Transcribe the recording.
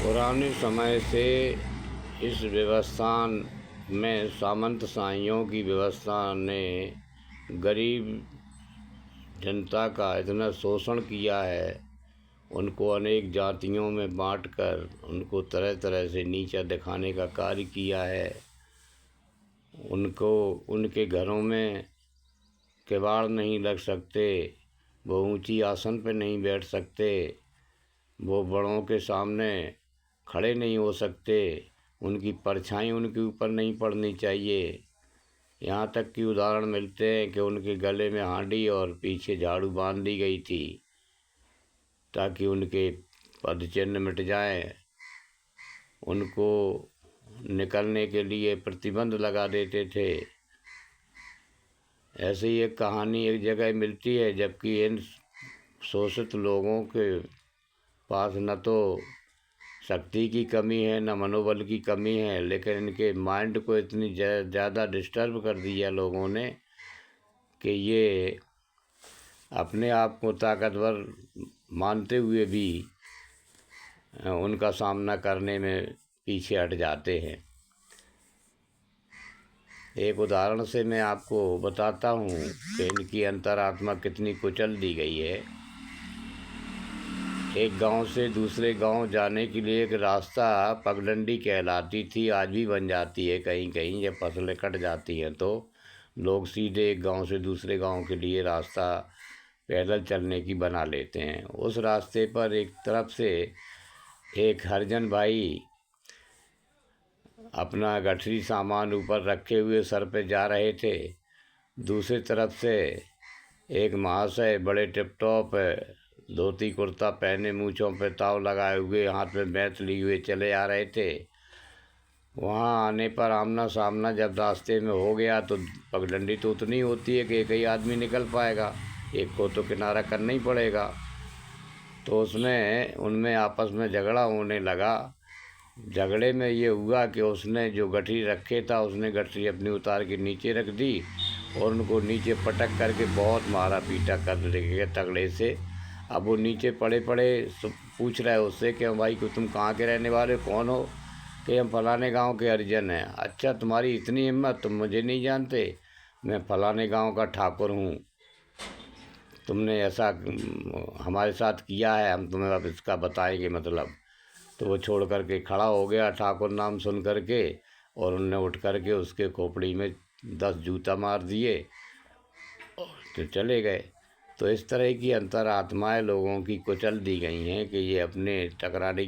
पुराने समय से इस व्यवस्था में सामंतशाहियों की व्यवस्था ने गरीब जनता का इतना शोषण किया है, उनको अनेक जातियों में बांटकर उनको तरह तरह से नीचा दिखाने का कार्य किया है। उनको उनके घरों में किवाड़ नहीं लग सकते, वो ऊंची आसन पर नहीं बैठ सकते, वो बड़ों के सामने खड़े नहीं हो सकते, उनकी परछाई उनके ऊपर नहीं पड़नी चाहिए। यहाँ तक कि उदाहरण मिलते हैं कि उनके गले में हांडी और पीछे झाड़ू बांध दी गई थी ताकि उनके पदचिन्ह मिट जाएं। उनको निकलने के लिए प्रतिबंध लगा देते थे। ऐसे ही एक कहानी एक जगह मिलती है, जबकि इन शोषित लोगों के पास न तो शक्ति की कमी है न मनोबल की कमी है, लेकिन इनके माइंड को इतनी ज़्यादा डिस्टर्ब कर दिया लोगों ने कि ये अपने आप को ताकतवर मानते हुए भी उनका सामना करने में पीछे हट जाते हैं। एक उदाहरण से मैं आपको बताता हूँ कि इनकी अंतरात्मा कितनी कुचल दी गई है। एक गांव से दूसरे गांव जाने के लिए एक रास्ता पगडंडी कहलाती थी, आज भी बन जाती है कहीं कहीं। जब फसलें कट जाती हैं तो लोग सीधे एक गांव से दूसरे गांव के लिए रास्ता पैदल चलने की बना लेते हैं। उस रास्ते पर एक तरफ से एक हरिजन भाई अपना गठरी सामान ऊपर रखे हुए सर पे जा रहे थे। दूसरी तरफ से एक महाशय बड़े टिप टॉप धोती कुर्ता पहने, मूँछों पे ताव लगाए हुए, हाथ में बैत लिए हुए चले आ रहे थे। वहाँ आने पर आमना सामना जब रास्ते में हो गया तो पगडंडी तो उतनी होती है कि एक ही आदमी निकल पाएगा, एक को तो किनारा करना ही पड़ेगा। तो उसमें उनमें आपस में झगड़ा होने लगा। झगड़े में ये हुआ कि उसने जो गठरी रखे था उसने गठरी अपनी उतार के नीचे रख दी और उनको नीचे पटक करके बहुत मारा पीटा कर लेके तगड़े से। अब वो नीचे पड़े पड़े पूछ रहा है उससे कि भाई को तुम कहाँ के रहने वाले, कौन हो? कि हम फलाने गांव के हरिजन हैं। अच्छा, तुम्हारी इतनी हिम्मत, तुम मुझे नहीं जानते? मैं फलाने गांव का ठाकुर हूँ, तुमने ऐसा हमारे साथ किया है, हम तुम्हें अब इसका बताएंगे मतलब। तो वो छोड़ करके खड़ा हो गया ठाकुर नाम सुन करके, और उनने उठ करके उसके खोपड़ी में 10 जूता मार दिए और तो चले गए। तो इस तरह की अंतरात्माएं लोगों की कुचल दी गई हैं कि ये अपने टकराने